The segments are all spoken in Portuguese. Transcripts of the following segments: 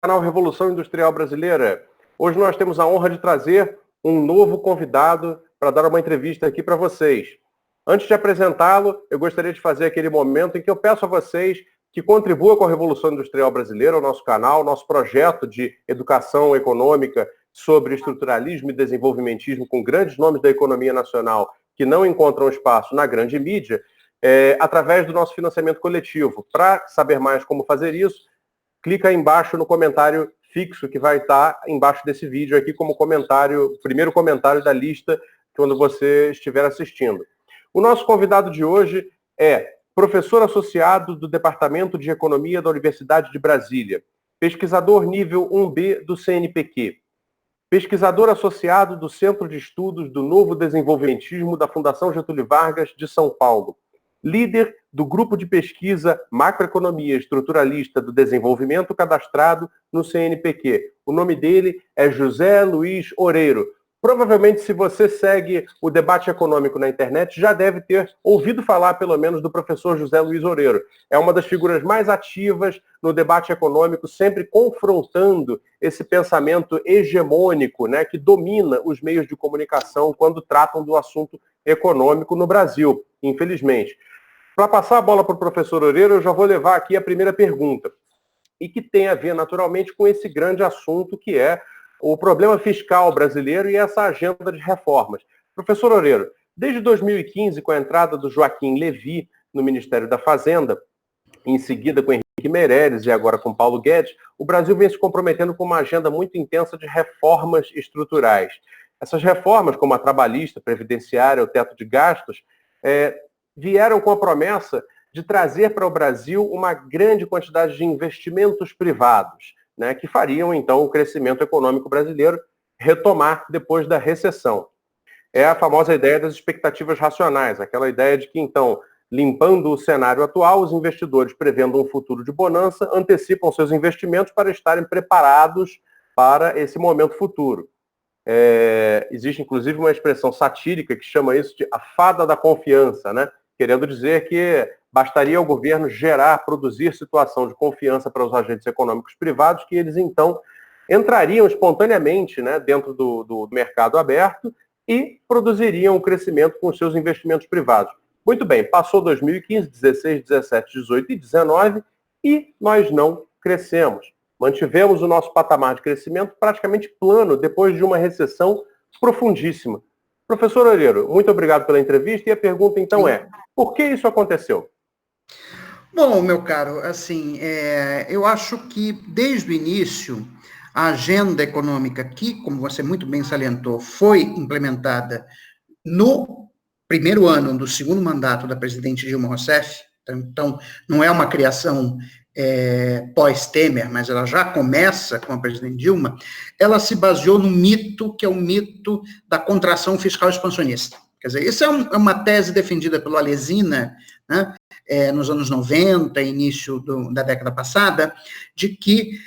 Canal Revolução Industrial Brasileira. Hoje nós temos a honra de trazer um novo convidado para dar uma entrevista aqui para vocês. Antes de apresentá-lo, eu gostaria de fazer aquele momento em que eu peço a vocês que contribuam com a Revolução Industrial Brasileira, o nosso canal, nosso projeto de educação econômica sobre estruturalismo e desenvolvimentismo com grandes nomes da economia nacional que não encontram espaço na grande mídia, através do nosso financiamento coletivo. Para saber mais como fazer isso, clica aí embaixo no comentário fixo que vai estar embaixo desse vídeo aqui como comentário, primeiro comentário da lista quando você estiver assistindo. O nosso convidado de hoje é professor associado do Departamento de Economia da Universidade de Brasília, pesquisador nível 1B do CNPq, pesquisador associado do Centro de Estudos do Novo Desenvolvimentismo da Fundação Getúlio Vargas de São Paulo, líder do grupo de pesquisa Macroeconomia Estruturalista do Desenvolvimento cadastrado no CNPq. O nome dele é José Luiz Oreiro. Provavelmente, se você segue o debate econômico na internet, já deve ter ouvido falar, pelo menos, do professor José Luiz Oreiro. É uma das figuras mais ativas no debate econômico, sempre confrontando esse pensamento hegemônico, né, que domina os meios de comunicação quando tratam do assunto econômico no Brasil, infelizmente. Para passar a bola para o professor Oreiro, eu já vou levar aqui a primeira pergunta, e que tem a ver, naturalmente, com esse grande assunto que é o problema fiscal brasileiro e essa agenda de reformas. Professor Oreiro, desde 2015, com a entrada do Joaquim Levy no Ministério da Fazenda, em seguida com Henrique Meirelles e agora com Paulo Guedes, o Brasil vem se comprometendo com uma agenda muito intensa de reformas estruturais. Essas reformas, como a trabalhista, previdenciária, o teto de gastos, vieram com a promessa de trazer para o Brasil uma grande quantidade de investimentos privados, né, que fariam, então, o crescimento econômico brasileiro retomar depois da recessão. É a famosa ideia das expectativas racionais, aquela ideia de que, então, limpando o cenário atual, os investidores, prevendo um futuro de bonança, antecipam seus investimentos para estarem preparados para esse momento futuro. Existe, inclusive, uma expressão satírica que chama isso de a fada da confiança, né? Querendo dizer que bastaria ao governo produzir situação de confiança para os agentes econômicos privados, que eles, então, entrariam espontaneamente, né, dentro do mercado aberto e produziriam o crescimento com os seus investimentos privados. Muito bem, passou 2015, 16, 17, 18 e 19 e nós não crescemos. Mantivemos o nosso patamar de crescimento praticamente plano depois de uma recessão profundíssima. Professor Oreiro, muito obrigado pela entrevista e a pergunta então é, por que isso aconteceu? Bom, meu caro, assim, eu acho que desde o início a agenda econômica que, como você muito bem salientou, foi implementada no primeiro ano do segundo mandato da presidente Dilma Rousseff, então não é uma criação pós-Temer, mas ela já começa com a presidente Dilma, ela se baseou no mito, que é o mito da contração fiscal expansionista. Quer dizer, isso é uma tese defendida pelo Alesina, né, nos anos 90, início da década passada, de que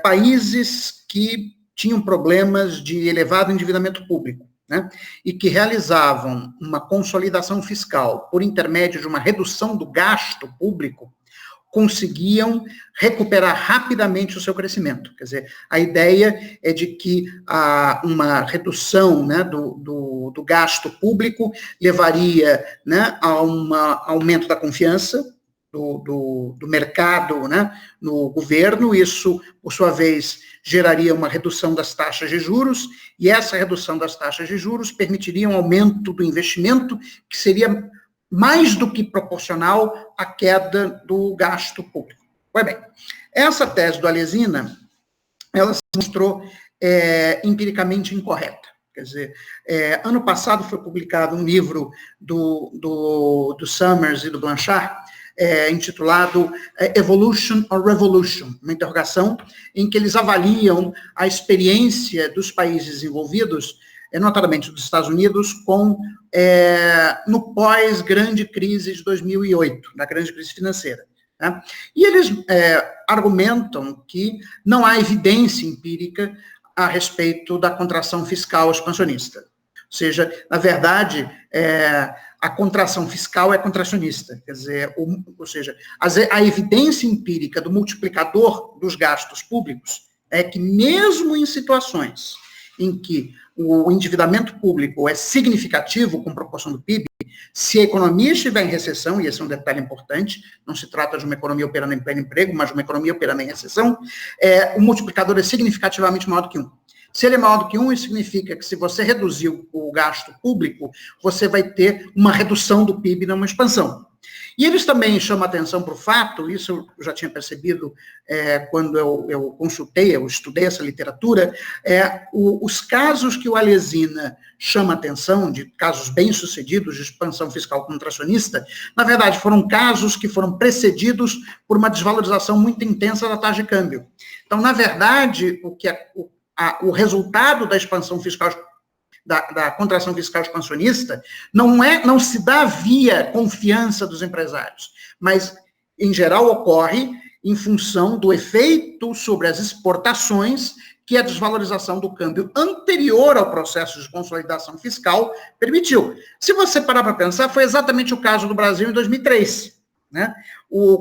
países que tinham problemas de elevado endividamento público, né, e que realizavam uma consolidação fiscal por intermédio de uma redução do gasto público, conseguiam recuperar rapidamente o seu crescimento. Quer dizer, a ideia é de que uma redução, né, do gasto público levaria, né, a um aumento da confiança do mercado, né, no governo. Isso, por sua vez, geraria uma redução das taxas de juros, e essa redução das taxas de juros permitiria um aumento do investimento que seria mais do que proporcional à queda do gasto público. Pois bem, essa tese do Alesina, ela se mostrou empiricamente incorreta. Quer dizer, ano passado foi publicado um livro do Summers e do Blanchard, intitulado Evolution or Revolution, uma interrogação em que eles avaliam a experiência dos países envolvidos, notadamente dos Estados Unidos, no pós-grande crise de 2008, na grande crise financeira. Né? E eles argumentam que não há evidência empírica a respeito da contração fiscal expansionista. Ou seja, na verdade, a contração fiscal é contracionista. Quer dizer, ou seja, a evidência empírica do multiplicador dos gastos públicos é que mesmo em situações em que o endividamento público é significativo com proporção do PIB, se a economia estiver em recessão, e esse é um detalhe importante, não se trata de uma economia operando em pleno emprego, mas de uma economia operando em recessão, o multiplicador é significativamente maior do que 1. Se ele é maior do que 1, isso significa que se você reduzir o gasto público, você vai ter uma redução do PIB, não uma expansão. E eles também chamam atenção para o fato, isso eu já tinha percebido quando eu consultei, eu estudei essa literatura, os casos que o Alesina chama atenção, de casos bem-sucedidos de expansão fiscal contracionista, na verdade foram casos que foram precedidos por uma desvalorização muito intensa da taxa de câmbio. Então, na verdade, o resultado da expansão fiscal da contração fiscal expansionista não se dá via confiança dos empresários, mas, em geral, ocorre em função do efeito sobre as exportações que a desvalorização do câmbio anterior ao processo de consolidação fiscal permitiu. Se você parar para pensar, foi exatamente o caso do Brasil em 2003. Né?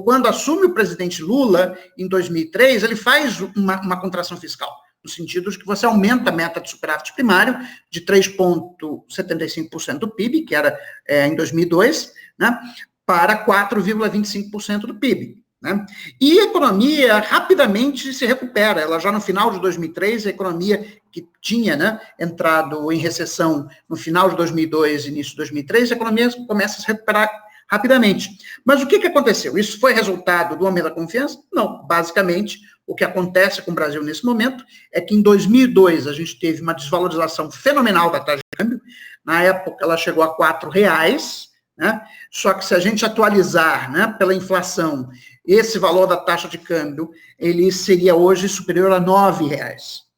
Quando assume o presidente Lula, em 2003, ele faz uma contração fiscal, no sentido de que você aumenta a meta de superávit primário de 3,75% do PIB, que era em 2002, né, para 4,25% do PIB. Né? E a economia rapidamente se recupera. Ela já no final de 2003, a economia que tinha, né, entrado em recessão no final de 2002 e início de 2003, a economia começa a se recuperar rapidamente. Mas o que aconteceu? Isso foi resultado do aumento da confiança? Não, basicamente, o que acontece com o Brasil nesse momento é que em 2002 a gente teve uma desvalorização fenomenal da taxa de câmbio. Na época ela chegou a R$4, né? Só que se a gente atualizar, né, pela inflação, esse valor da taxa de câmbio, ele seria hoje superior a R$9.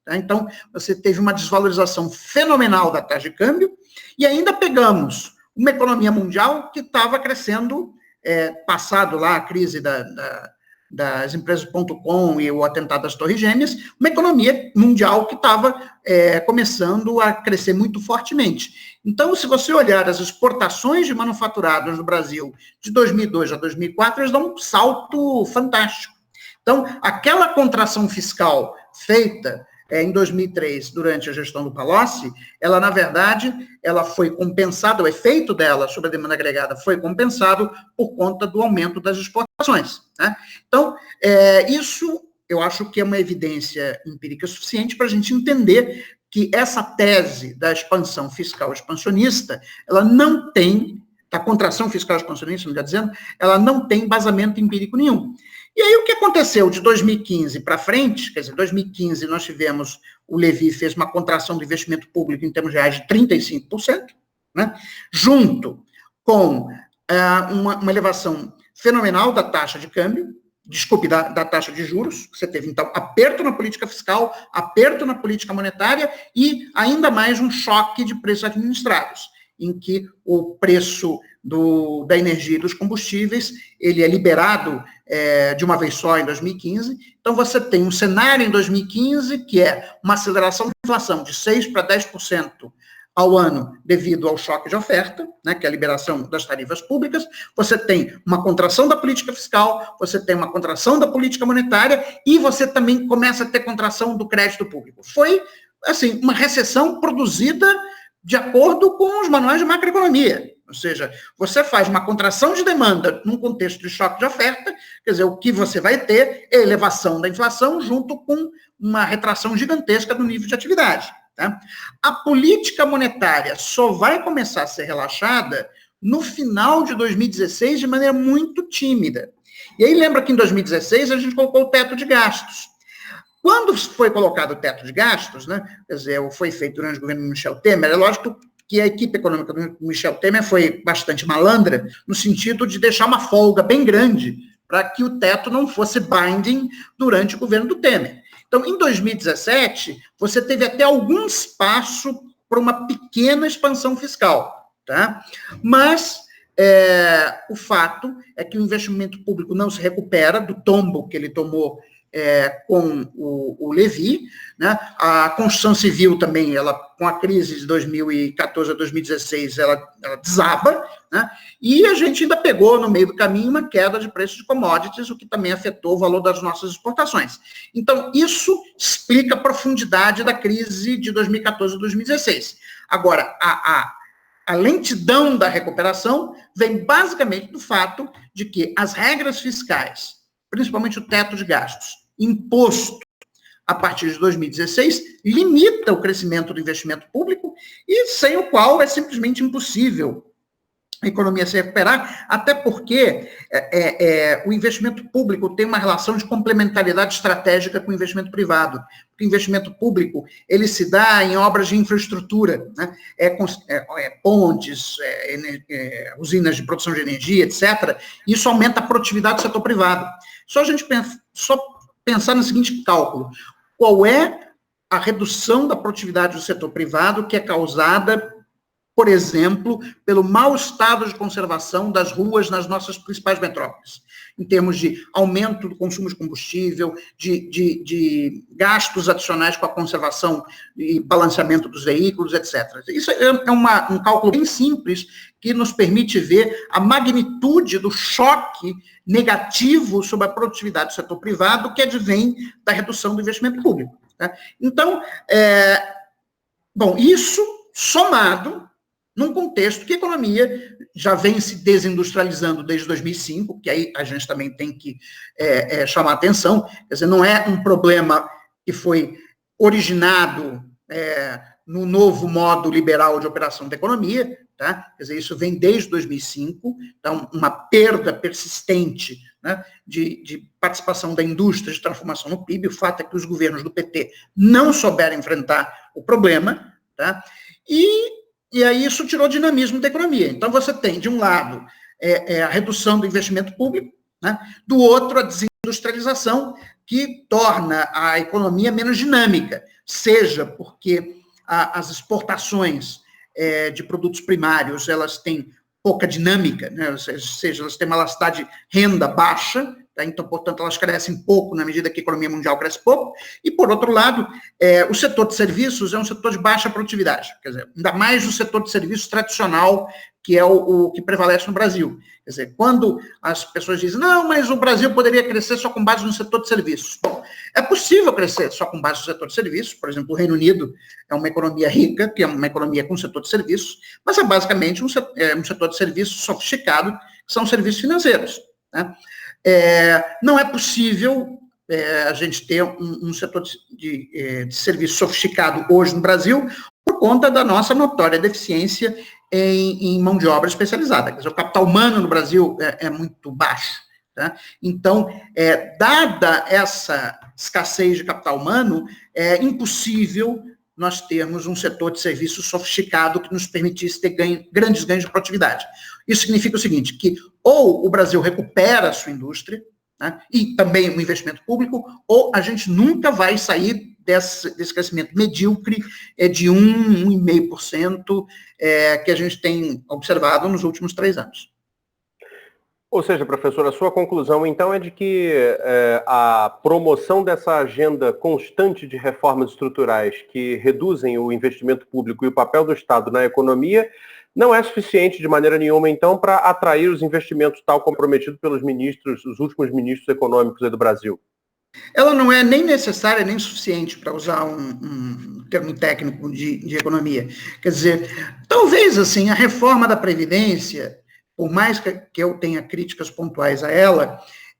Tá? Então, você teve uma desvalorização fenomenal da taxa de câmbio e ainda pegamos uma economia mundial que estava crescendo, passado lá a crise das empresas.com e o atentado das Torres Gêmeas, uma economia mundial que estava começando a crescer muito fortemente. Então, se você olhar as exportações de manufaturados no Brasil de 2002 a 2004, eles dão um salto fantástico. Então, aquela contração fiscal feita em 2003, durante a gestão do Palocci, ela, na verdade, ela foi compensada, o efeito dela sobre a demanda agregada foi compensado por conta do aumento das exportações. Né? Então, isso eu acho que é uma evidência empírica suficiente para a gente entender que essa tese da expansão fiscal expansionista, ela não tem, da contração fiscal expansionista, melhor dizendo, ela não tem embasamento empírico nenhum. E aí o que aconteceu de 2015 para frente, quer dizer, em 2015 nós tivemos, o Levy fez uma contração do investimento público em termos reais de 35%, né, junto com uma elevação fenomenal da taxa de câmbio, da taxa de juros, você teve então aperto na política fiscal, aperto na política monetária e ainda mais um choque de preços administrados, em que o preço da energia e dos combustíveis, ele é liberado de uma vez só em 2015. Então, você tem um cenário em 2015 que é uma aceleração da inflação de 6% para 10% ao ano devido ao choque de oferta, né, que é a liberação das tarifas públicas. Você tem uma contração da política fiscal, você tem uma contração da política monetária e você também começa a ter contração do crédito público. Foi, assim, uma recessão produzida de acordo com os manuais de macroeconomia. Ou seja, você faz uma contração de demanda num contexto de choque de oferta, quer dizer, o que você vai ter é elevação da inflação junto com uma retração gigantesca do nível de atividade. Tá? A política monetária só vai começar a ser relaxada no final de 2016 de maneira muito tímida. E aí lembra que em 2016 a gente colocou o teto de gastos. Quando foi colocado o teto de gastos, né, quer dizer, foi feito durante o governo Michel Temer, é lógico que a equipe econômica do Michel Temer foi bastante malandra, no sentido de deixar uma folga bem grande para que o teto não fosse binding durante o governo do Temer. Então, em 2017, você teve até algum espaço para uma pequena expansão fiscal, tá? Mas o fato é que o investimento público não se recupera do tombo que ele tomou com o Levy, né? A construção civil também, ela, com a crise de 2014 a 2016, ela desaba, né? E a gente ainda pegou, no meio do caminho, uma queda de preços de commodities, o que também afetou o valor das nossas exportações. Então, isso explica a profundidade da crise de 2014 a 2016. Agora, a lentidão da recuperação vem basicamente do fato de que as regras fiscais, principalmente o teto de gastos, imposto a partir de 2016, limita o crescimento do investimento público e sem o qual é simplesmente impossível a economia se recuperar, até porque o investimento público tem uma relação de complementaridade estratégica com o investimento privado. O investimento público, ele se dá em obras de infraestrutura, né? Pontes, usinas de produção de energia, etc. Isso aumenta a produtividade do setor privado. Só a gente pensar no seguinte cálculo: qual é a redução da produtividade do setor privado que é causada, por exemplo, pelo mau estado de conservação das ruas nas nossas principais metrópoles, em termos de aumento do consumo de combustível, de gastos adicionais com a conservação e balanceamento dos veículos, etc. Isso é um cálculo bem simples que nos permite ver a magnitude do choque negativo sobre a produtividade do setor privado que advém da redução do investimento público. Tá? Então, isso somado num contexto que a economia já vem se desindustrializando desde 2005, que aí a gente também tem que chamar a atenção, quer dizer, não é um problema que foi originado no novo modo liberal de operação da economia, tá? Quer dizer, isso vem desde 2005, então uma perda persistente, né, de participação da indústria de transformação no PIB. O fato é que os governos do PT não souberam enfrentar o problema, tá? E aí isso tirou dinamismo da economia. Então você tem, de um lado, a redução do investimento público, né? Do outro, a desindustrialização, que torna a economia menos dinâmica, seja porque as exportações de produtos primários, elas têm pouca dinâmica, né? Ou seja, elas têm uma elasticidade de renda baixa, tá? Então, portanto, elas crescem pouco na medida que a economia mundial cresce pouco, e, por outro lado, o setor de serviços é um setor de baixa produtividade, quer dizer, ainda mais o setor de serviços tradicional, que é o que prevalece no Brasil. Quer dizer, quando as pessoas dizem, não, mas o Brasil poderia crescer só com base no setor de serviços. Bom, é possível crescer só com base no setor de serviços. Por exemplo, o Reino Unido é uma economia rica, que é uma economia com setor de serviços, mas é basicamente um setor de serviços sofisticado, que são serviços financeiros, né? Não é possível a gente ter um setor de serviço sofisticado hoje no Brasil por conta da nossa notória deficiência em mão de obra especializada. Quer dizer, o capital humano no Brasil é muito baixo, tá? Então, dada essa escassez de capital humano, é impossível nós termos um setor de serviço sofisticado que nos permitisse ter grandes ganhos de produtividade. Isso significa o seguinte, que ou o Brasil recupera a sua indústria, né, e também o investimento público, ou a gente nunca vai sair desse crescimento medíocre de 1,5% que a gente tem observado nos últimos 3 anos. Ou seja, professor, a sua conclusão, então, é de que a promoção dessa agenda constante de reformas estruturais que reduzem o investimento público e o papel do Estado na economia não é suficiente de maneira nenhuma, então, para atrair os investimentos tal comprometido pelos ministros, os últimos ministros econômicos aí do Brasil? Ela não é nem necessária nem suficiente, para usar um termo técnico de economia. Quer dizer, talvez, assim, a reforma da Previdência, por mais que eu tenha críticas pontuais a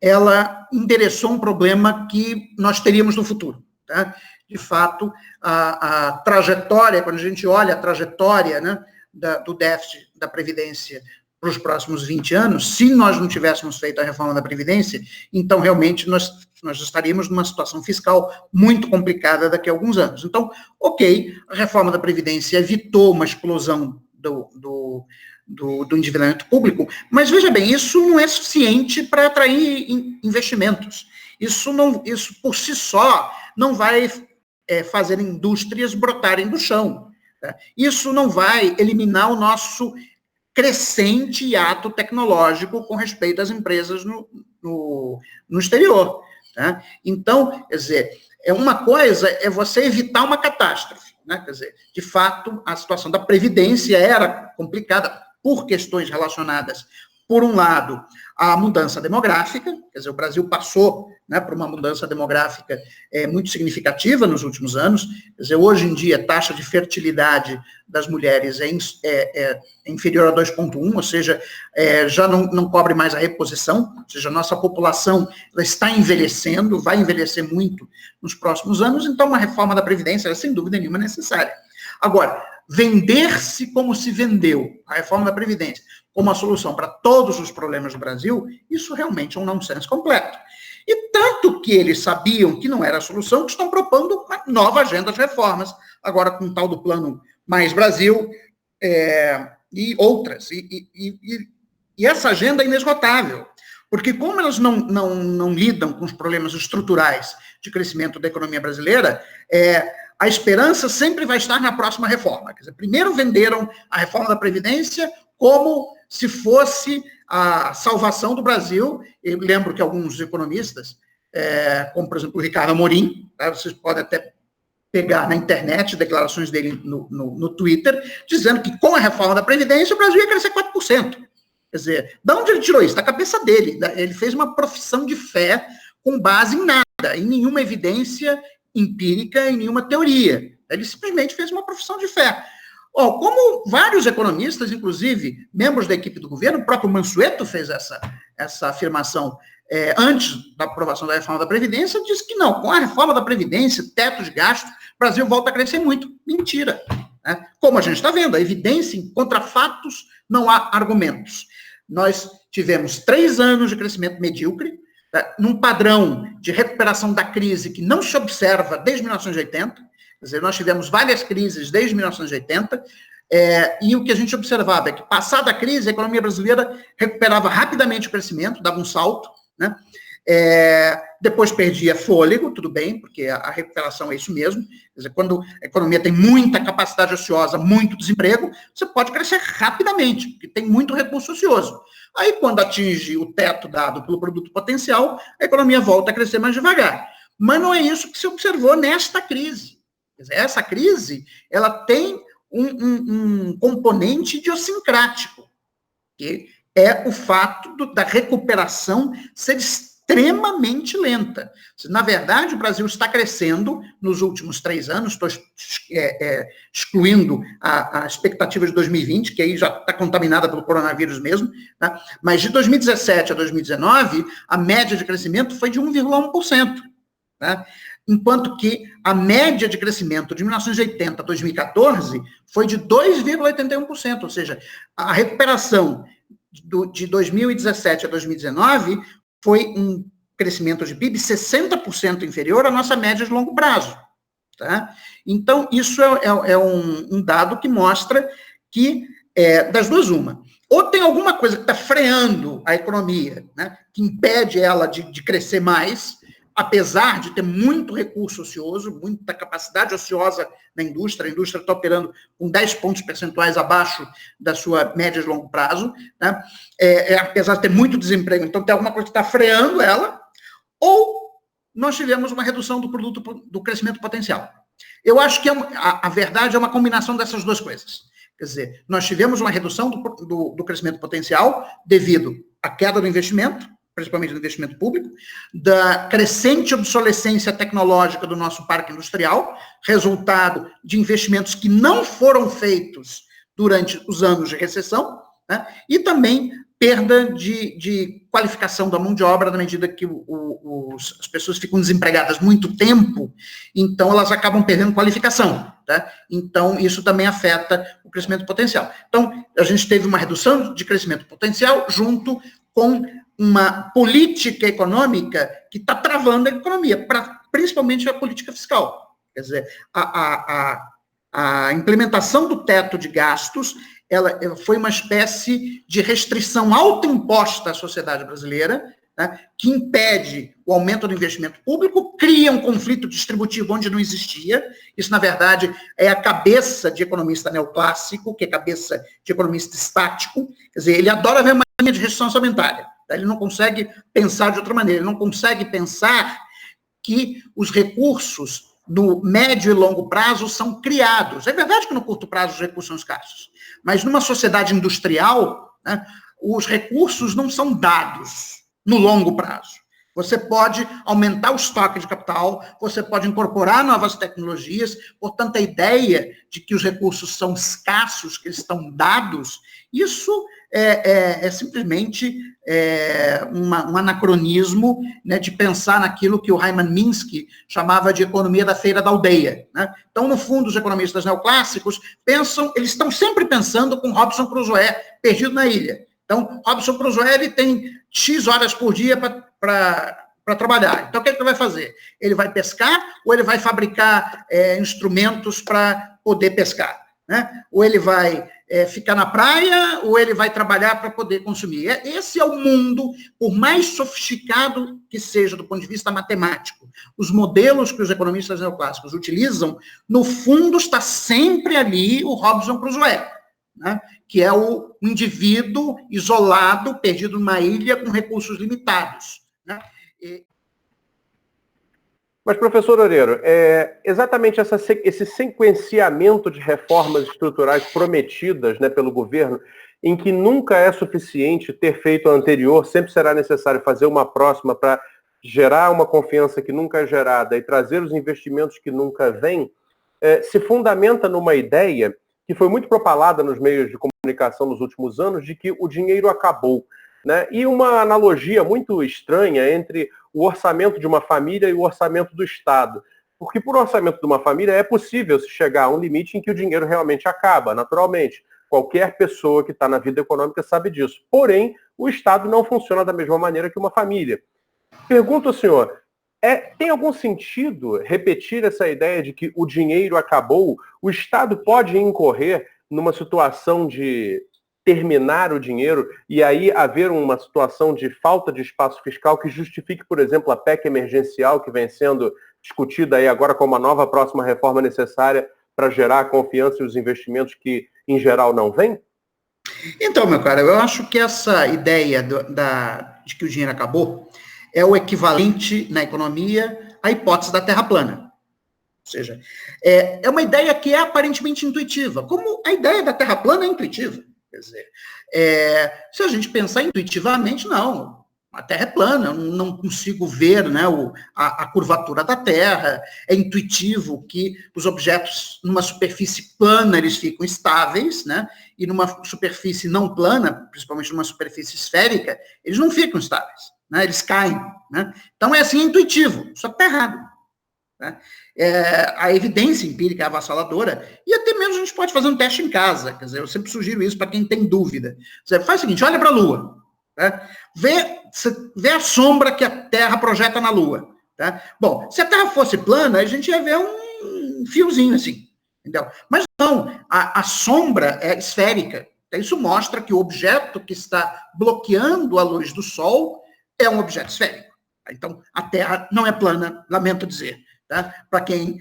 ela endereçou um problema que nós teríamos no futuro, tá? De fato, a trajetória, quando a gente olha a trajetória, né, do déficit da Previdência para os próximos 20 anos, se nós não tivéssemos feito a reforma da Previdência, então realmente nós estaríamos numa situação fiscal muito complicada daqui a alguns anos. Então, ok, a reforma da Previdência evitou uma explosão do endividamento público, mas veja bem, isso não é suficiente para atrair investimentos. Isso por si só não vai fazer indústrias brotarem do chão, tá? Isso não vai eliminar o nosso crescente hiato tecnológico com respeito às empresas no exterior. Tá? Então, quer dizer, uma coisa é você evitar uma catástrofe. Né? Quer dizer, de fato, a situação da Previdência era complicada por questões relacionadas, por um lado, à mudança demográfica, quer dizer, o Brasil passou, né, por uma mudança demográfica muito significativa nos últimos anos. Quer dizer, hoje em dia, a taxa de fertilidade das mulheres é inferior a 2,1, ou seja, já não cobre mais a reposição, ou seja, a nossa população ela está envelhecendo, vai envelhecer muito nos próximos anos, então uma reforma da Previdência é, sem dúvida nenhuma, necessária. Agora, vender-se como se vendeu a reforma da Previdência como a solução para todos os problemas do Brasil, isso realmente é um nonsense completo. E tanto que eles sabiam que não era a solução, que estão propondo uma nova agenda de reformas, agora com o tal do Plano Mais Brasil e outras. E essa agenda é inesgotável, porque como elas não lidam com os problemas estruturais de crescimento da economia brasileira, a esperança sempre vai estar na próxima reforma. Quer dizer, primeiro venderam a reforma da Previdência como se fosse a salvação do Brasil. Eu lembro que alguns economistas, como, por exemplo, o Ricardo Amorim, tá? Vocês podem até pegar na internet declarações dele no Twitter, dizendo que com a reforma da Previdência o Brasil ia crescer 4%. Quer dizer, de onde ele tirou isso? Da cabeça dele. Ele fez uma profissão de fé com base em nada, em nenhuma evidência empírica, em nenhuma teoria. Ele simplesmente fez uma profissão de fé. Como vários economistas, inclusive membros da equipe do governo, o próprio Mansueto fez essa afirmação antes da aprovação da reforma da Previdência, disse que não, com a reforma da Previdência, teto de gasto, o Brasil volta a crescer muito. Mentira. Né? Como a gente está vendo, a evidência contra fatos, não há argumentos. Nós tivemos 3 anos de crescimento medíocre, num padrão de recuperação da crise que não se observa desde 1980, quer dizer, nós tivemos várias crises desde 1980, e o que a gente observava é que, passada a crise, a economia brasileira recuperava rapidamente o crescimento, dava um salto, né? Depois perdia fôlego, tudo bem, porque a recuperação é isso mesmo. Quer dizer, quando a economia tem muita capacidade ociosa, muito desemprego, você pode crescer rapidamente, porque tem muito recurso ocioso. Aí, quando atinge o teto dado pelo produto potencial, a economia volta a crescer mais devagar. Mas não é isso que se observou nesta crise. Quer dizer, essa crise, ela tem um componente idiosincrático, que é o fato da recuperação ser extremamente lenta. Na verdade, o Brasil está crescendo nos últimos 3 anos, estou excluindo a expectativa de 2020, que aí já está contaminada pelo coronavírus mesmo, tá? Mas de 2017 a 2019, a média de crescimento foi de 1,1%. Tá? Enquanto que a média de crescimento de 1980 a 2014 foi de 2,81%, ou seja, a recuperação de 2017 a 2019 foi um crescimento de PIB 60% inferior à nossa média de longo prazo. Tá? Então, isso é um dado que mostra que, das duas, uma. Ou tem alguma coisa que está freando a economia, né, que impede ela de crescer mais, apesar de ter muito recurso ocioso, muita capacidade ociosa na indústria, a indústria está operando com 10 pontos percentuais abaixo da sua média de longo prazo, né? Apesar de ter muito desemprego, então tem alguma coisa que está freando ela, ou nós tivemos uma redução do crescimento potencial. Eu acho que a verdade é uma combinação dessas duas coisas. Quer dizer, nós tivemos uma redução do crescimento potencial devido à queda do investimento, principalmente no investimento público, da crescente obsolescência tecnológica do nosso parque industrial, resultado de investimentos que não foram feitos durante os anos de recessão, né? E também perda de qualificação da mão de obra na medida que as pessoas ficam desempregadas muito tempo, então elas acabam perdendo qualificação. Tá? Então, isso também afeta o crescimento potencial. Então, a gente teve uma redução de crescimento potencial junto com uma política econômica que está travando a economia, principalmente a política fiscal. Quer dizer, a implementação do teto de gastos, ela foi uma espécie de restrição autoimposta à sociedade brasileira, né, que impede o aumento do investimento público, cria um conflito distributivo onde não existia. Isso, na verdade, é a cabeça de economista neoclássico, que é a cabeça de economista estático. Quer dizer, ele adora ver uma linha de restrição orçamentária. Ele não consegue pensar de outra maneira, ele não consegue pensar que os recursos no médio e longo prazo são criados. É verdade que no curto prazo os recursos são escassos, mas numa sociedade industrial, né, os recursos não são dados no longo prazo. Você pode aumentar o estoque de capital, você pode incorporar novas tecnologias, portanto, a ideia de que os recursos são escassos, que eles estão dados, isso é simplesmente um anacronismo, né, de pensar naquilo que o Hyman Minsky chamava de economia da feira da aldeia. Né? Então, no fundo, os economistas neoclássicos eles estão sempre pensando com Robinson Crusoe perdido na ilha. Então, Robinson Crusoe ele tem X horas por dia para trabalhar. Então, o que ele vai fazer? Ele vai pescar ou ele vai fabricar instrumentos para poder pescar? Né? Ou ele vai ficar na praia ou ele vai trabalhar para poder consumir? Esse é o mundo, por mais sofisticado que seja do ponto de vista matemático. Os modelos que os economistas neoclássicos utilizam, no fundo, está sempre ali o Robinson Crusoe. Né, que é o indivíduo isolado, perdido numa ilha com recursos limitados. Né? Mas, professor Loureiro, exatamente esse sequenciamento de reformas estruturais prometidas, né, pelo governo, em que nunca é suficiente ter feito a anterior, sempre será necessário fazer uma próxima para gerar uma confiança que nunca é gerada e trazer os investimentos que nunca vêm, se fundamenta numa ideia que foi muito propalada nos meios de comunicação nos últimos anos, de que o dinheiro acabou. Né? E uma analogia muito estranha entre o orçamento de uma família e o orçamento do Estado. Porque por orçamento de uma família é possível se chegar a um limite em que o dinheiro realmente acaba, naturalmente. Qualquer pessoa que está na vida econômica sabe disso. Porém, o Estado não funciona da mesma maneira que uma família. Pergunto ao senhor, tem algum sentido repetir essa ideia de que o dinheiro acabou? O Estado pode incorrer numa situação de terminar o dinheiro e aí haver uma situação de falta de espaço fiscal que justifique, por exemplo, a PEC emergencial que vem sendo discutida aí agora como uma nova próxima reforma necessária para gerar a confiança e os investimentos que, em geral, não vêm? Então, meu cara, eu acho que essa ideia de que o dinheiro acabou é o equivalente na economia à hipótese da Terra plana. Ou seja, é uma ideia que é aparentemente intuitiva, como a ideia da Terra plana é intuitiva. Quer dizer, se a gente pensar intuitivamente, não. A Terra é plana, eu não consigo ver, né, a curvatura da Terra. É intuitivo que os objetos numa superfície plana eles ficam estáveis, né, e numa superfície não plana, principalmente numa superfície esférica, eles não ficam estáveis. Né, eles caem. Né? Então, é assim, intuitivo, só que está errado. Né? A evidência empírica é avassaladora, e até mesmo a gente pode fazer um teste em casa. Quer dizer, eu sempre sugiro isso para quem tem dúvida. Você faz o seguinte, olha para a Lua. Né? Vê a sombra que a Terra projeta na Lua. Tá? Bom, se a Terra fosse plana, a gente ia ver um fiozinho assim. Entendeu? Mas não, a sombra é esférica. Isso mostra que o objeto que está bloqueando a luz do Sol é um objeto esférico. Então, a Terra não é plana, lamento dizer. Tá? Para quem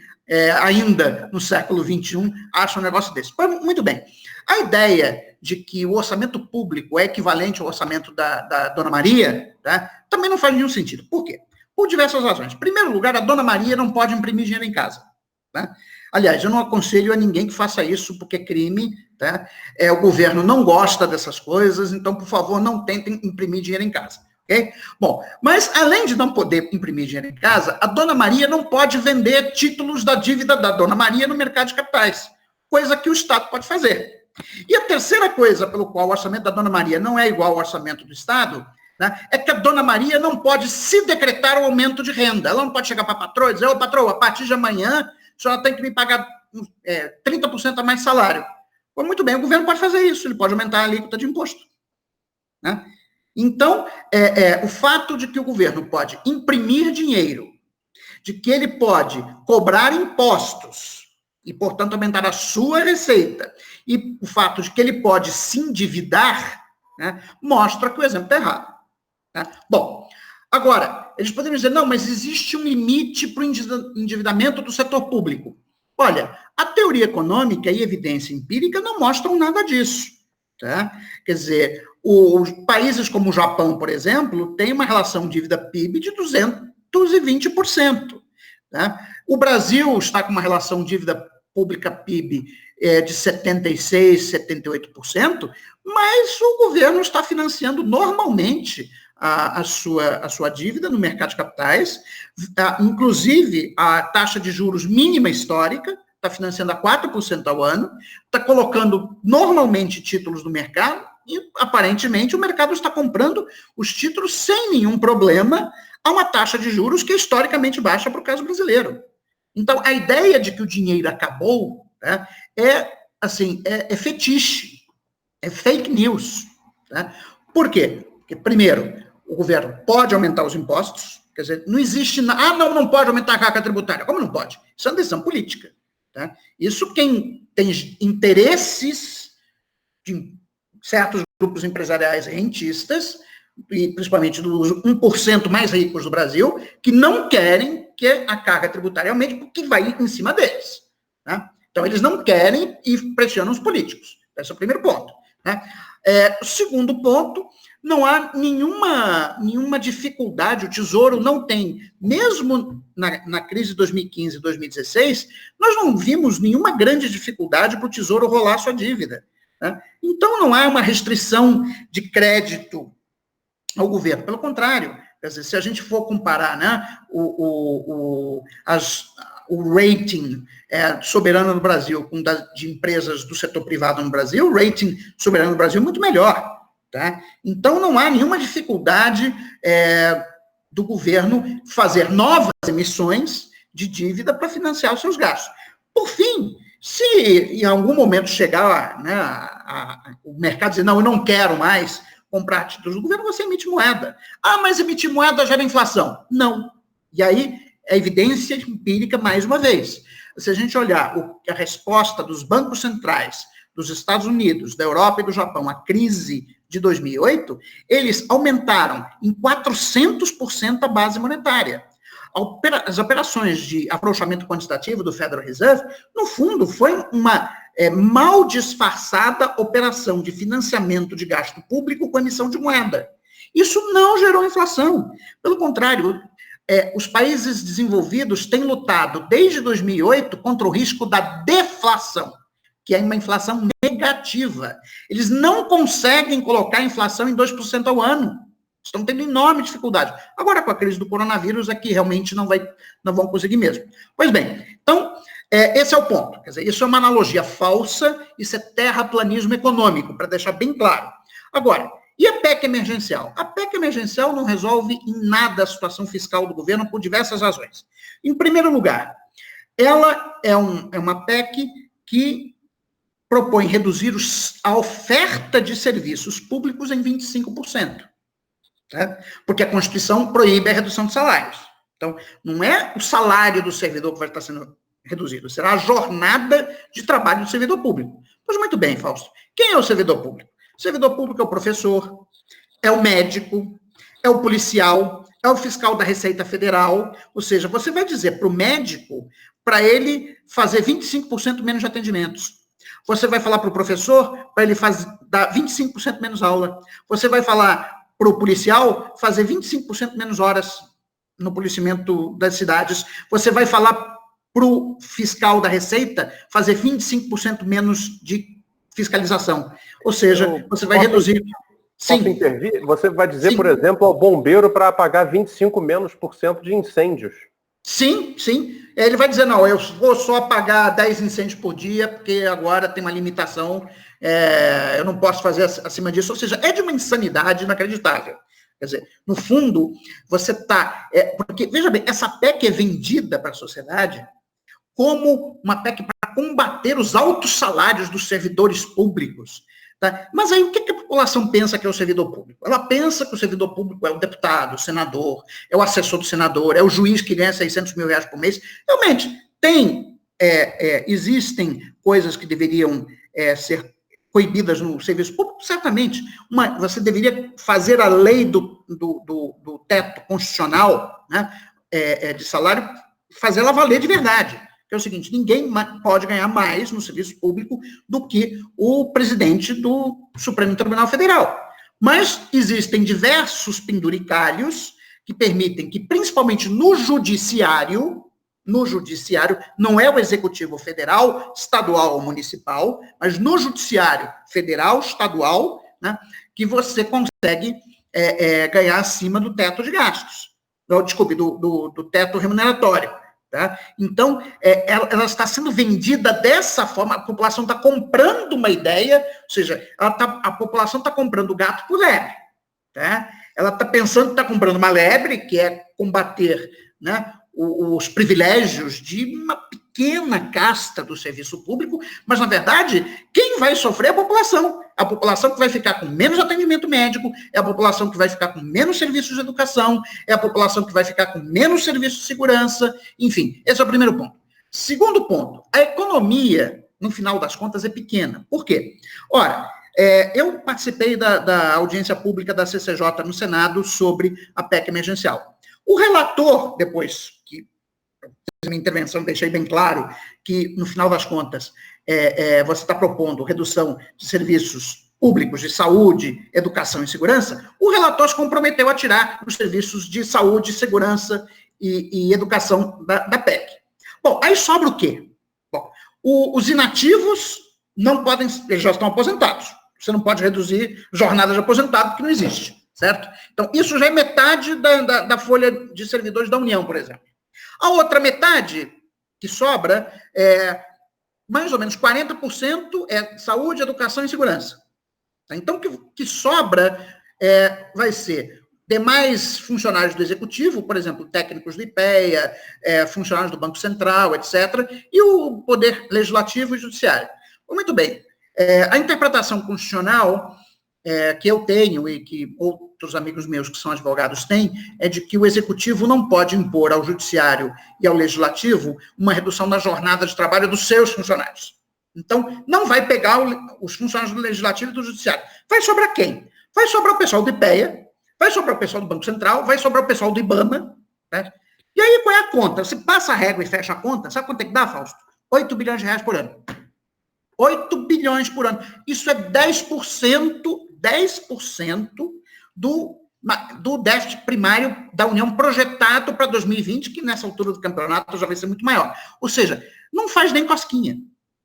ainda no século XXI acha um negócio desse. Mas, muito bem. A ideia de que o orçamento público é equivalente ao orçamento da Dona Maria, tá? Também não faz nenhum sentido. Por quê? Por diversas razões. Em primeiro lugar, a Dona Maria não pode imprimir dinheiro em casa. Tá? Aliás, eu não aconselho a ninguém que faça isso, porque é crime. Tá? O governo não gosta dessas coisas, então, por favor, não tentem imprimir dinheiro em casa. Okay? Bom, mas além de não poder imprimir dinheiro em casa, a Dona Maria não pode vender títulos da dívida da Dona Maria no mercado de capitais, coisa que o Estado pode fazer. E a terceira coisa pelo qual o orçamento da Dona Maria não é igual ao orçamento do Estado, né, é que a Dona Maria não pode se decretar o aumento de renda. Ela não pode chegar para a patroa e dizer, ô patroa, a partir de amanhã, a senhora tem que me pagar 30% a mais salário. Pois muito bem, o governo pode fazer isso, ele pode aumentar a alíquota de imposto. Né? Então, o fato de que o governo pode imprimir dinheiro, de que ele pode cobrar impostos e, portanto, aumentar a sua receita, e o fato de que ele pode se endividar, né, mostra que o exemplo está errado. Né? Bom, agora, eles poderiam dizer, não, mas existe um limite para o endividamento do setor público. Olha, a teoria econômica e a evidência empírica não mostram nada disso. Tá? Quer dizer, os países como o Japão, por exemplo, têm uma relação dívida-PIB de 220%. Tá? O Brasil está com uma relação dívida pública-PIB de 76%, 78%, mas o governo está financiando normalmente a sua dívida no mercado de capitais, inclusive a taxa de juros mínima histórica, está financiando a 4% ao ano, está colocando normalmente títulos no mercado e, aparentemente, o mercado está comprando os títulos sem nenhum problema a uma taxa de juros que é historicamente baixa para o caso brasileiro. Então, a ideia de que o dinheiro acabou, né, é fetiche, é fake news. Tá? Por quê? Porque, primeiro, o governo pode aumentar os impostos, quer dizer, não existe... não pode aumentar a carga tributária. Como não pode? Isso é uma decisão política. Tá? Isso quem tem interesses de certos grupos empresariais rentistas, e principalmente dos 1% mais ricos do Brasil, que não querem que a carga tributária aumente, porque vai em cima deles. Tá? Então, eles não querem e pressionam os políticos. Esse é o primeiro ponto. Né? O segundo ponto, não há nenhuma dificuldade, o Tesouro não tem, mesmo na crise de 2015 e 2016, nós não vimos nenhuma grande dificuldade para o Tesouro rolar sua dívida. Né? Então, não há uma restrição de crédito ao governo, pelo contrário, quer dizer, se a gente for comparar, né, o rating soberano no Brasil com de empresas do setor privado no Brasil, o rating soberano no Brasil é muito melhor. Tá? Então, não há nenhuma dificuldade do governo fazer novas emissões de dívida para financiar os seus gastos. Por fim, se em algum momento chegar, né, o mercado dizer, não, eu não quero mais comprar títulos do governo, você emite moeda. Mas emitir moeda gera inflação. Não. E aí, é evidência empírica mais uma vez. Se a gente olhar a resposta dos bancos centrais dos Estados Unidos, da Europa e do Japão à crise de 2008, eles aumentaram em 400% a base monetária. As operações de afrouxamento quantitativo do Federal Reserve, no fundo, foi uma mal disfarçada operação de financiamento de gasto público com emissão de moeda. Isso não gerou inflação. Pelo contrário, os países desenvolvidos têm lutado desde 2008 contra o risco da deflação, que é uma inflação negativa. Eles não conseguem colocar a inflação em 2% ao ano. Estão tendo enorme dificuldade. Agora, com a crise do coronavírus, aqui realmente não vão conseguir mesmo. Pois bem, então, esse é o ponto. Quer dizer, isso é uma analogia falsa, isso é terraplanismo econômico, para deixar bem claro. Agora, e a PEC emergencial? A PEC emergencial não resolve em nada a situação fiscal do governo por diversas razões. Em primeiro lugar, ela é uma PEC que propõe reduzir a oferta de serviços públicos em 25%. Tá? Porque a Constituição proíbe a redução de salários. Então, não é o salário do servidor que vai estar sendo reduzido, será a jornada de trabalho do servidor público. Pois muito bem, Fausto. Quem é o servidor público? O servidor público é o professor, é o médico, é o policial, é o fiscal da Receita Federal. Ou seja, você vai dizer para o médico, para ele fazer 25% menos de atendimentos. Você vai falar para o professor, para ele dar 25% menos aula. Você vai falar para o policial fazer 25% menos horas no policiamento das cidades. Você vai falar para o fiscal da Receita fazer 25% menos de fiscalização. Ou seja, você vai reduzir... Sim. Posso intervir? Você vai dizer, sim, por exemplo, ao bombeiro para apagar 25% menos de incêndios. Sim, sim. Ele vai dizer, não, eu vou só apagar 10 incêndios por dia, porque agora tem uma limitação, eu não posso fazer acima disso. Ou seja, é de uma insanidade inacreditável. Quer dizer, no fundo, você está... porque, veja bem, essa PEC é vendida para a sociedade como uma PEC para combater os altos salários dos servidores públicos. Tá? Mas aí, o que a população pensa que é o servidor público? Ela pensa que o servidor público é o deputado, o senador, é o assessor do senador, é o juiz que ganha 600 mil reais por mês. Realmente, existem coisas que deveriam ser coibidas no serviço público, certamente. Você deveria fazer a lei do teto constitucional, né, de salário, fazer ela valer de verdade. Que é o seguinte, ninguém pode ganhar mais no serviço público do que o presidente do Supremo Tribunal Federal. Mas existem diversos penduricalhos que permitem que, principalmente no judiciário, não é o executivo federal, estadual ou municipal, mas no judiciário federal, estadual, né, que você consegue ganhar acima do teto de gastos. Desculpe, do teto remuneratório. Tá? Então, ela está sendo vendida dessa forma, a população está comprando uma ideia, ou seja, a população está comprando o gato por lebre. Tá? Ela está pensando que está comprando uma lebre, que é combater, né, os privilégios de uma pequena casta do serviço público, mas, na verdade, quem vai sofrer é a população. A população que vai ficar com menos atendimento médico, é a população que vai ficar com menos serviços de educação, é a população que vai ficar com menos serviços de segurança, enfim, esse é o primeiro ponto. Segundo ponto, a economia, no final das contas, é pequena. Por quê? Ora, eu participei da audiência pública da CCJ no Senado sobre a PEC emergencial. O relator, depois que na minha intervenção deixei bem claro que, no final das contas, você está propondo redução de serviços públicos de saúde, educação e segurança, o relator se comprometeu a tirar os serviços de saúde, segurança e educação da PEC. Bom, aí sobra o quê? Bom, os inativos não podem, eles já estão aposentados. Você não pode reduzir jornada de aposentado, porque não existe, certo? Então, isso já é metade da folha de servidores da União, por exemplo. A outra metade que sobra mais ou menos 40% é saúde, educação e segurança. Então, o que sobra vai ser demais funcionários do Executivo, por exemplo, técnicos do IPEA, funcionários do Banco Central, etc., e o Poder Legislativo e Judiciário. Muito bem. A interpretação constitucional que eu tenho e que outros amigos meus que são advogados têm, é de que o Executivo não pode impor ao Judiciário e ao Legislativo uma redução da jornada de trabalho dos seus funcionários. Então, não vai pegar os funcionários do Legislativo e do Judiciário. Vai sobrar quem? Vai sobrar o pessoal do IPEA, vai sobrar o pessoal do Banco Central, vai sobrar o pessoal do IBAMA. Né? E aí, qual é a conta? Você passa a régua e fecha a conta, sabe quanto é que dá, Fausto? 8 bilhões de reais por ano. 8 bilhões por ano. Isso é 10% do déficit primário da União projetado para 2020, que nessa altura do campeonato já vai ser muito maior. Ou seja, não faz nem cosquinha.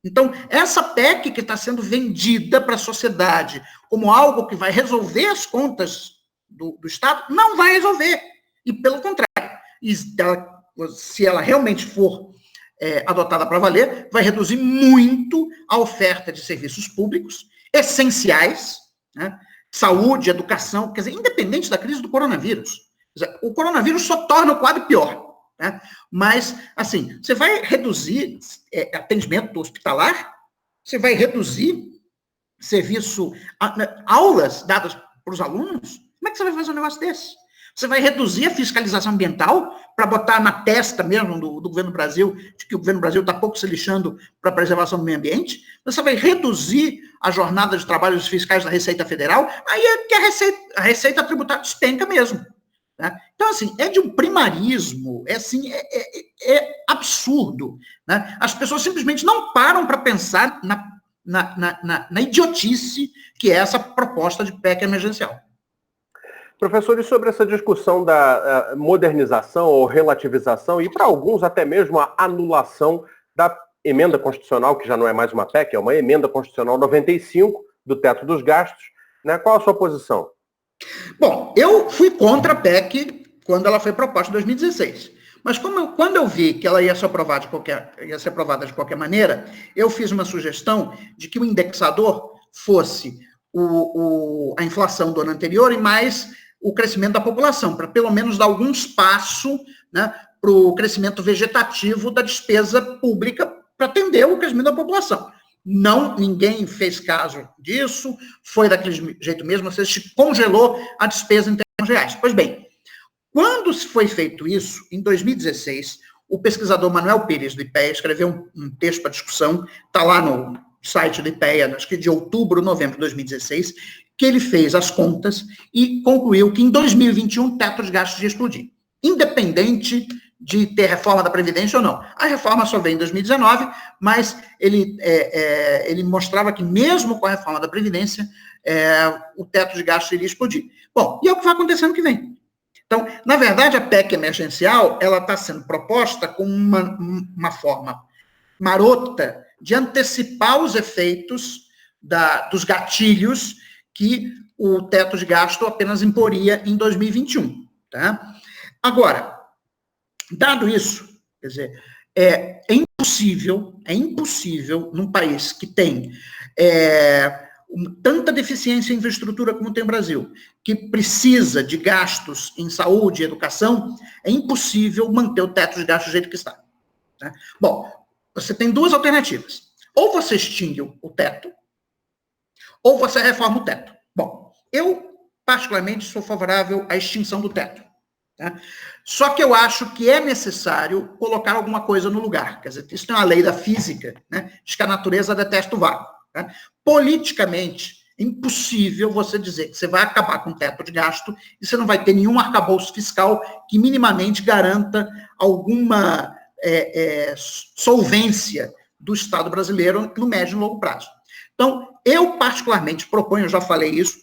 Então, essa PEC que está sendo vendida para a sociedade como algo que vai resolver as contas do Estado, não vai resolver. E, pelo contrário, se ela realmente for adotada para valer, vai reduzir muito a oferta de serviços públicos essenciais, né? Saúde, educação, quer dizer, independente da crise do coronavírus. Quer dizer, o coronavírus só torna o quadro pior. Né? Mas, assim, você vai reduzir atendimento hospitalar, você vai reduzir serviço, aulas dadas para os alunos, como é que você vai fazer um negócio desse? Você vai reduzir a fiscalização ambiental para botar na testa mesmo do governo do Brasil, de que o governo do Brasil está pouco se lixando para a preservação do meio ambiente? Você vai reduzir a jornada de trabalho dos fiscais da Receita Federal? Aí é que a Receita Tributária despenca mesmo. Né? Então, assim, é de um primarismo, é absurdo. Né? As pessoas simplesmente não param para pensar na idiotice que é essa proposta de PEC emergencial. Professor, e sobre essa discussão da modernização ou relativização e, para alguns, até mesmo a anulação da emenda constitucional, que já não é mais uma PEC, é uma emenda constitucional 95 do teto dos gastos, né? Qual a sua posição? Bom, eu fui contra a PEC quando ela foi proposta em 2016. Mas quando eu vi que ela ia ser aprovada de qualquer maneira, eu fiz uma sugestão de que o indexador fosse a inflação do ano anterior e mais o crescimento da população, para pelo menos dar algum espaço, né, para o crescimento vegetativo da despesa pública para atender o crescimento da população. Não, ninguém fez caso disso, foi daquele jeito mesmo, você congelou a despesa em termos reais. Pois bem, quando foi feito isso, em 2016, o pesquisador Manuel Pires, do IPEA, escreveu um texto para discussão, está lá no site do IPEA, acho que de outubro, novembro de 2016, que ele fez as contas e concluiu que em 2021 o teto de gastos ia explodir, independente de ter reforma da Previdência ou não. A reforma só veio em 2019, mas ele mostrava que mesmo com a reforma da Previdência, o teto de gastos iria explodir. Bom, e é o que vai acontecer ano que vem. Então, na verdade, a PEC emergencial, ela está sendo proposta como uma forma marota de antecipar os efeitos dos gatilhos que o teto de gasto apenas imporia em 2021. Tá? Agora, dado isso, quer dizer, é impossível num país que tem tanta deficiência em infraestrutura como tem o Brasil, que precisa de gastos em saúde e educação, é impossível manter o teto de gastos do jeito que está. Né? Bom, você tem duas alternativas. Ou você extingue o teto, ou você reforma o teto. Bom, eu, particularmente, sou favorável à extinção do teto. Tá? Só que eu acho que é necessário colocar alguma coisa no lugar. Quer dizer, isso tem uma lei da física, né, de que a natureza detesta o vácuo. Tá? Politicamente, é impossível você dizer que você vai acabar com o teto de gasto e você não vai ter nenhum arcabouço fiscal que minimamente garanta alguma solvência do Estado brasileiro no médio e longo prazo. Então, eu particularmente proponho, eu já falei isso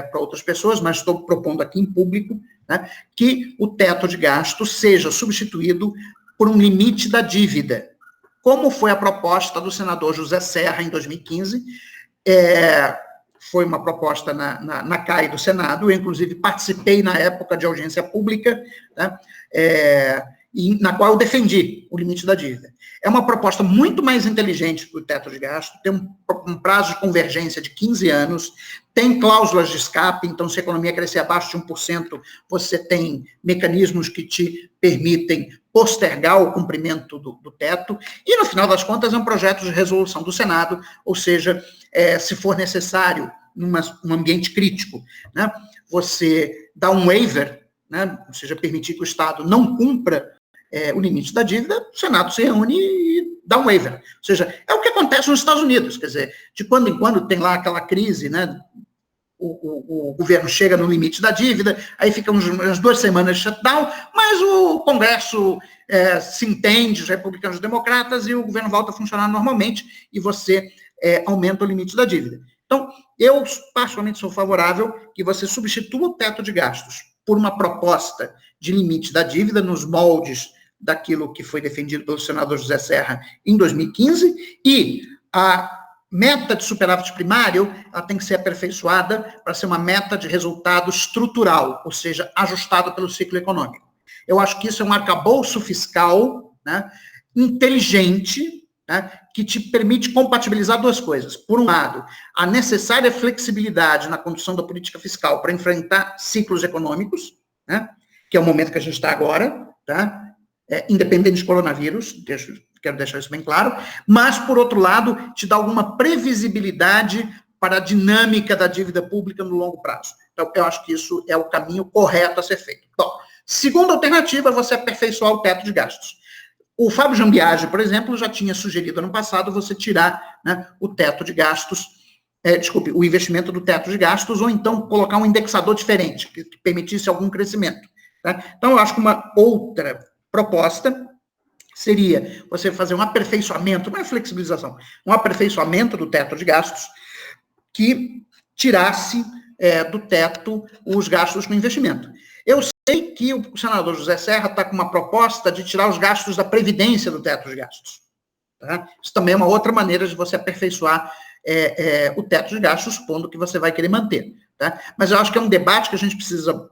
para outras pessoas, mas estou propondo aqui em público, né, que o teto de gasto seja substituído por um limite da dívida, como foi a proposta do senador José Serra em 2015, foi uma proposta na CAI do Senado, eu inclusive participei na época de audiência pública, né, e na qual eu defendi o limite da dívida. É uma proposta muito mais inteligente do teto de gasto, tem um prazo de convergência de 15 anos, tem cláusulas de escape, então se a economia crescer abaixo de 1%, você tem mecanismos que te permitem postergar o cumprimento do teto, e no final das contas é um projeto de resolução do Senado, ou seja, se for necessário, num ambiente crítico, né, você dá um waiver, né, ou seja, permitir que o Estado não cumpra o limite da dívida, o Senado se reúne e dá um waiver. Ou seja, é o que acontece nos Estados Unidos, quer dizer, de quando em quando tem lá aquela crise, né, o governo chega no limite da dívida, aí fica umas 2 semanas de shutdown, mas o Congresso se entende, os republicanos e os democratas, e o governo volta a funcionar normalmente, e você aumenta o limite da dívida. Então, eu particularmente sou favorável que você substitua o teto de gastos por uma proposta de limite da dívida nos moldes daquilo que foi defendido pelo senador José Serra em 2015, e a meta de superávit primário, ela tem que ser aperfeiçoada para ser uma meta de resultado estrutural, ou seja, ajustada pelo ciclo econômico. Eu acho que isso é um arcabouço fiscal, né, inteligente, né, que te permite compatibilizar duas coisas. Por um lado, a necessária flexibilidade na condução da política fiscal para enfrentar ciclos econômicos, né, que é o momento que a gente está agora, tá? Independente de coronavírus, quero deixar isso bem claro, mas, por outro lado, te dá alguma previsibilidade para a dinâmica da dívida pública no longo prazo. Então, eu acho que isso é o caminho correto a ser feito. Bom, segunda alternativa é você aperfeiçoar o teto de gastos. O Fábio Jambiage, por exemplo, já tinha sugerido ano passado você tirar, né, o teto de gastos, o investimento do teto de gastos, ou então colocar um indexador diferente, que permitisse algum crescimento. Tá? Então, eu acho que uma outra proposta seria você fazer um aperfeiçoamento, não é flexibilização, um aperfeiçoamento do teto de gastos que tirasse do teto os gastos com investimento. Eu sei que o senador José Serra está com uma proposta de tirar os gastos da Previdência do teto de gastos. Tá? Isso também é uma outra maneira de você aperfeiçoar o teto de gastos, supondo que você vai querer manter. Tá? Mas eu acho que é um debate que a gente precisa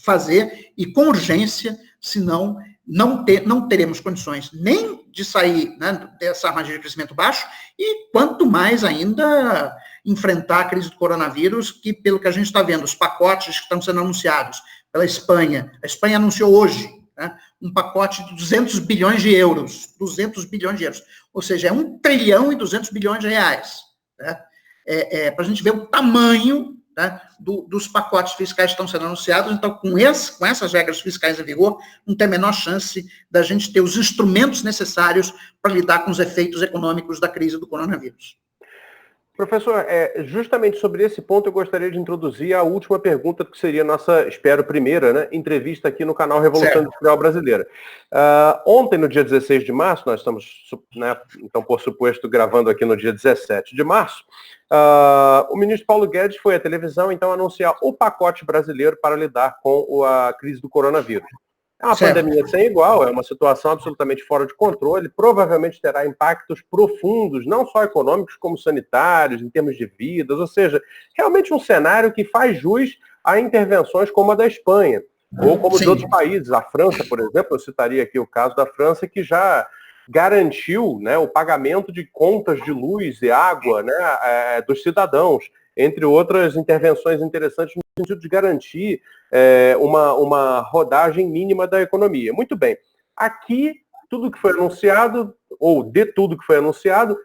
fazer, e com urgência, senão não teremos condições nem de sair, né, dessa armadilha de crescimento baixo, e quanto mais ainda enfrentar a crise do coronavírus, que, pelo que a gente está vendo, os pacotes que estão sendo anunciados pela Espanha, a Espanha anunciou hoje, né, um pacote de 200 bilhões de euros, 200 bilhões de euros, ou seja, é 1 trilhão e 200 bilhões de reais, né, para a gente ver o tamanho, né, dos pacotes fiscais que estão sendo anunciados. Então, com essas regras fiscais em vigor, não tem a menor chance da gente ter os instrumentos necessários para lidar com os efeitos econômicos da crise do coronavírus. Professor, justamente sobre esse ponto eu gostaria de introduzir a última pergunta, que seria a nossa, espero, primeira, né, entrevista aqui no canal Revolução Industrial Brasileira. Ontem, no dia 16 de março, nós estamos, né, então, por suposto, gravando aqui no dia 17 de março, o ministro Paulo Guedes foi à televisão, então, anunciar o pacote brasileiro para lidar com a crise do coronavírus. É uma pandemia sem igual, é uma situação absolutamente fora de controle, provavelmente terá impactos profundos, não só econômicos, como sanitários, em termos de vidas, ou seja, realmente um cenário que faz jus a intervenções como a da Espanha, ou como de outros países. A França, por exemplo, eu citaria aqui o caso da França, que já garantiu, né, o pagamento de contas de luz e água, né, dos cidadãos, entre outras intervenções interessantes no sentido de garantir uma rodagem mínima da economia. Muito bem. Aqui, tudo que foi anunciado, ou de tudo que foi anunciado,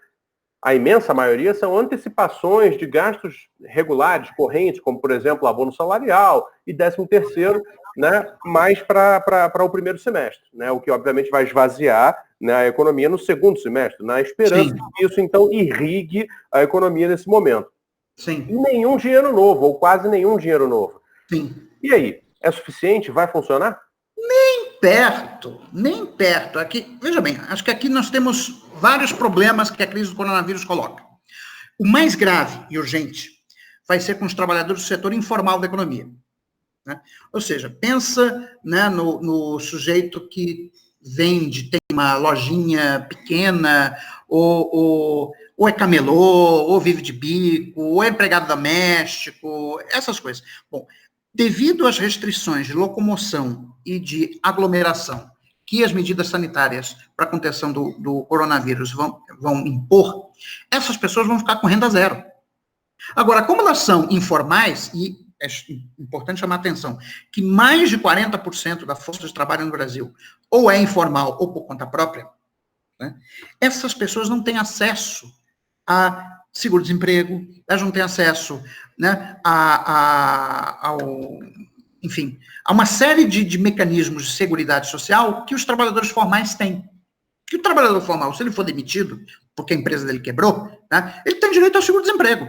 a imensa maioria são antecipações de gastos regulares, correntes, como, por exemplo, abono salarial e 13º, né, mais para o primeiro semestre, né, o que, obviamente, vai esvaziar, né, a economia no segundo semestre, na esperança que isso, então, irrigue a economia nesse momento. Sim. E nenhum dinheiro novo, ou quase nenhum dinheiro novo. Sim. E aí, é suficiente? Vai funcionar? Nem perto, nem perto. Aqui, veja bem, acho que aqui nós temos vários problemas que a crise do coronavírus coloca. O mais grave e urgente vai ser com os trabalhadores do setor informal da economia. Né? Ou seja, pensa, né, no sujeito que vende, tem uma lojinha pequena, ou é camelô, ou vive de bico, ou é empregado doméstico, essas coisas. Bom, devido às restrições de locomoção e de aglomeração que as medidas sanitárias para a contenção do coronavírus vão impor, essas pessoas vão ficar com renda zero. Agora, como elas são informais, e é importante chamar a atenção, que mais de 40% da força de trabalho no Brasil ou é informal ou por conta própria, né, essas pessoas não têm acesso a seguro-desemprego, elas não têm acesso, né, enfim, a uma série de mecanismos de seguridade social que os trabalhadores formais têm. Que o trabalhador formal, se ele for demitido, porque a empresa dele quebrou, né, ele tem direito ao seguro-desemprego.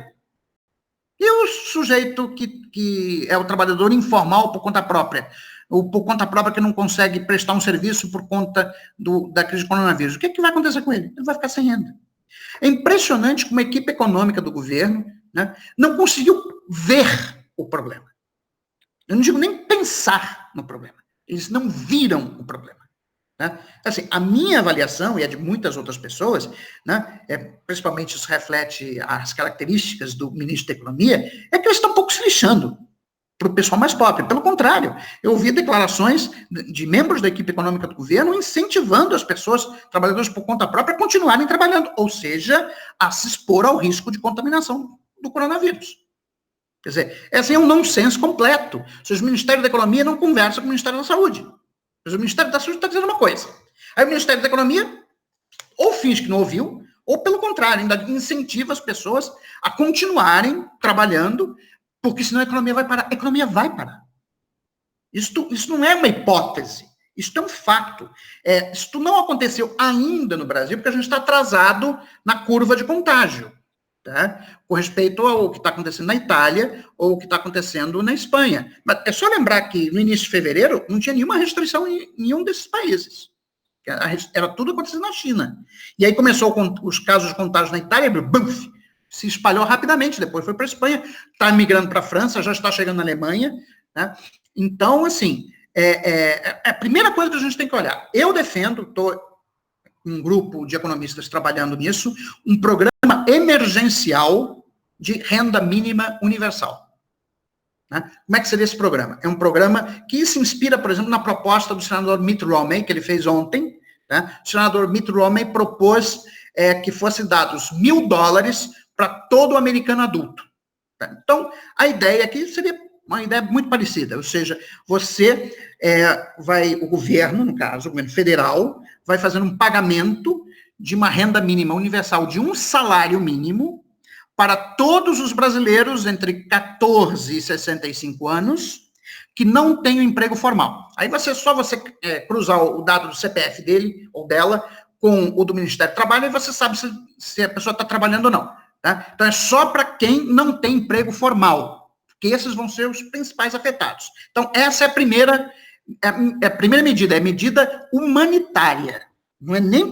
E o sujeito que é o trabalhador informal por conta própria, ou por conta própria que não consegue prestar um serviço por conta da crise do coronavírus, o que vai acontecer com ele? Ele vai ficar sem renda. É impressionante como a equipe econômica do governo, né, não conseguiu ver o problema. Eu não digo nem pensar no problema. Eles não viram o problema. Né? Assim, a minha avaliação, e a de muitas outras pessoas, né, principalmente isso reflete as características do ministro da Economia, é que eles estão um pouco se lixando para o pessoal mais pobre. Pelo contrário, eu ouvi declarações de membros da equipe econômica do governo incentivando as pessoas, trabalhadores por conta própria, a continuarem trabalhando, ou seja, a se expor ao risco de contaminação do coronavírus. Quer dizer, esse é um nonsense completo. Se o Ministério da Economia não conversa com o Ministério da Saúde. Mas o Ministério da Saúde está dizendo uma coisa. Aí o Ministério da Economia ou finge que não ouviu, ou pelo contrário, ainda incentiva as pessoas a continuarem trabalhando, porque senão a economia vai parar. A economia vai parar. Isso não é uma hipótese. Isso é um fato. Isso não aconteceu ainda no Brasil, porque a gente está atrasado na curva de contágio. Tá? Com respeito ao que está acontecendo na Itália ou o que está acontecendo na Espanha. Mas é só lembrar que no início de fevereiro não tinha nenhuma restrição em nenhum desses países. Era tudo acontecendo na China. E aí começou com os casos de contágio na Itália, buf, se espalhou rapidamente, depois foi para a Espanha, está migrando para a França, já está chegando na Alemanha. Né? Então, assim, a primeira coisa que a gente tem que olhar. Eu defendo, estou um grupo de economistas trabalhando nisso, um programa emergencial de renda mínima universal. Né? Como é que seria esse programa? É um programa que se inspira, por exemplo, na proposta do senador Mitt Romney, que ele fez ontem. Né? O senador Mitt Romney propôs que fossem dados $1.000 para todo americano adulto. Tá? Então, a ideia aqui seria uma ideia muito parecida, ou seja, você o governo, no caso, o governo federal, vai fazendo um pagamento de uma renda mínima universal de um salário mínimo para todos os brasileiros entre 14 e 65 anos que não têm um emprego formal. Aí só você cruzar o dado do CPF dele ou dela com o do Ministério do Trabalho e você sabe se a pessoa está trabalhando ou não. Tá? Então, é só para quem não tem emprego formal, porque esses vão ser os principais afetados. Então, essa é a primeira medida, é medida humanitária. Não é nem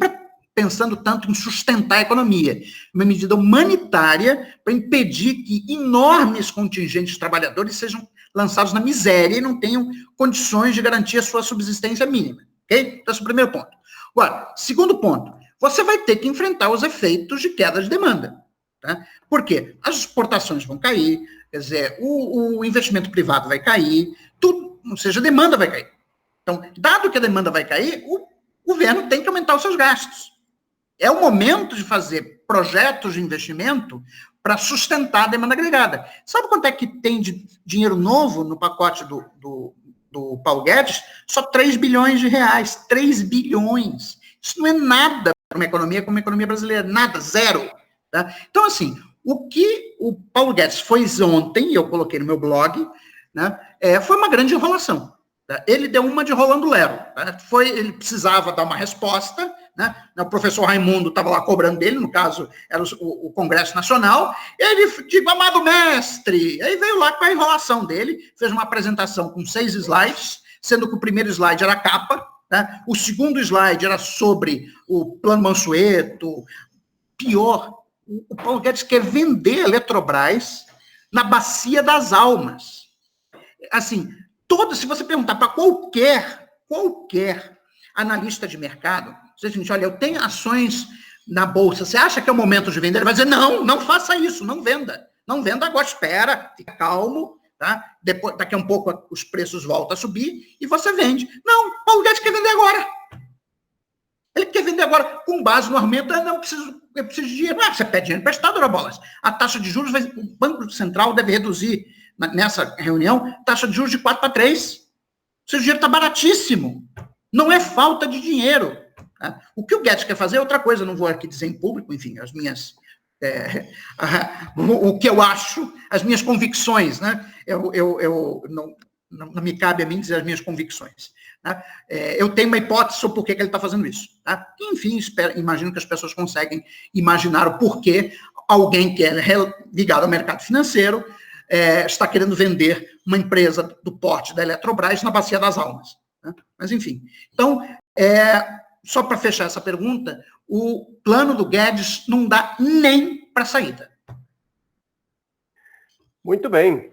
pensando tanto em sustentar a economia, é uma medida humanitária para impedir que enormes contingentes de trabalhadores sejam lançados na miséria e não tenham condições de garantir a sua subsistência mínima. Ok? Então, esse é o primeiro ponto. Agora, segundo ponto, você vai ter que enfrentar os efeitos de queda de demanda. Tá? Por quê? As exportações vão cair, quer dizer, o investimento privado vai cair, tudo, ou seja, a demanda vai cair. Então, dado que a demanda vai cair, o governo tem que aumentar os seus gastos. É o momento de fazer projetos de investimento para sustentar a demanda agregada. Sabe quanto é que tem de dinheiro novo no pacote do Paulo Guedes? Só 3 bilhões de reais. 3 bilhões. Isso não é nada para uma economia como a economia brasileira. Nada, zero. Tá? Então, assim, o que o Paulo Guedes fez ontem, e eu coloquei no meu blog, né, foi uma grande enrolação. Tá? Ele deu uma de Rolando Lero. Tá? Ele precisava dar uma resposta, né? O professor Raimundo estava lá cobrando dele, no caso, era o Congresso Nacional, ele digo, amado mestre, aí veio lá com a enrolação dele, fez uma apresentação com 6 slides, sendo que o primeiro slide era a capa, né? O segundo slide era sobre o Plano Mansueto. Pior, o Paulo Guedes quer vender a Eletrobras na bacia das almas. Assim, se você perguntar para qualquer analista de mercado, você diz, olha, eu tenho ações na bolsa, você acha que é o momento de vender? Ele vai dizer, não faça isso, não venda. Não venda agora, espera, fica calmo, tá? Daqui a um pouco os preços voltam a subir e você vende. Não, Paulo Guedes quer vender agora. Ele quer vender agora com base no argumento, eu preciso de dinheiro. Você pede dinheiro emprestado, ora bolas. A taxa de juros, o Banco Central deve reduzir, nessa reunião, taxa de juros de 4 para 3. O seu dinheiro está baratíssimo. Não é falta de dinheiro. Tá? O que o Guedes quer fazer é outra coisa, não vou aqui dizer em público, enfim, as minhas... o que eu acho, as minhas convicções, né? Não me cabe a mim dizer as minhas convicções. Tá? Eu tenho uma hipótese sobre por que ele está fazendo isso. Tá? Enfim, imagino que as pessoas conseguem imaginar o porquê alguém que é ligado ao mercado financeiro está querendo vender uma empresa do porte da Eletrobras na bacia das almas. Tá? Mas, enfim. Então, só para fechar essa pergunta, o plano do Guedes não dá nem para saída. Muito bem.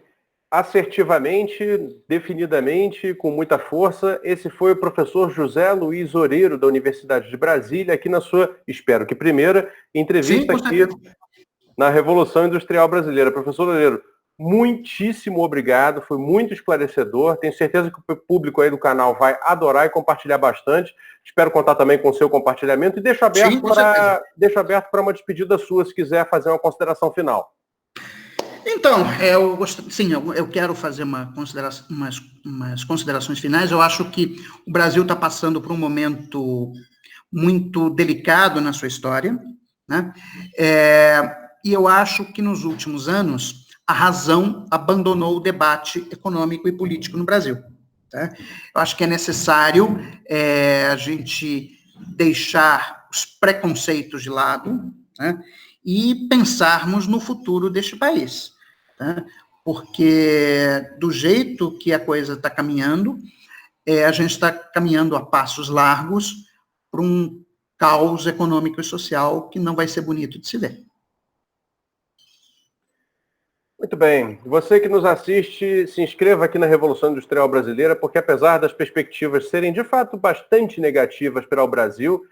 Assertivamente, definidamente, com muita força, esse foi o professor José Luiz Oreiro, da Universidade de Brasília, aqui na sua, espero que primeira, entrevista aqui na Revolução Industrial Brasileira. Professor Oreiro, muitíssimo obrigado, foi muito esclarecedor, tenho certeza que o público aí do canal vai adorar e compartilhar bastante. Espero contar também com o seu compartilhamento e deixo aberto para uma despedida sua, se quiser fazer uma consideração final. Então, eu quero fazer umas considerações finais. Eu acho que o Brasil está passando por um momento muito delicado na sua história, né? E eu acho que nos últimos anos a razão abandonou o debate econômico e político no Brasil. Tá? Eu acho que é necessário a gente deixar os preconceitos de lado, né? E pensarmos no futuro deste país. Tá? Porque do jeito que a coisa está caminhando, a gente está caminhando a passos largos para um caos econômico e social que não vai ser bonito de se ver. Muito bem. Você que nos assiste, se inscreva aqui na Revolução Industrial Brasileira, porque apesar das perspectivas serem de fato bastante negativas para o Brasil,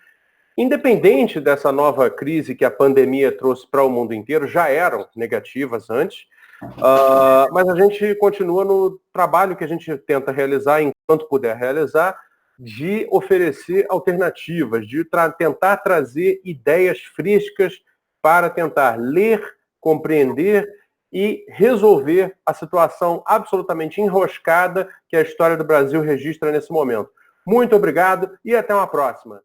independente dessa nova crise que a pandemia trouxe para o mundo inteiro, já eram negativas antes, mas a gente continua no trabalho que a gente tenta realizar, enquanto puder realizar, de oferecer alternativas, de tentar trazer ideias frescas para tentar ler, compreender e resolver a situação absolutamente enroscada que a história do Brasil registra nesse momento. Muito obrigado e até uma próxima.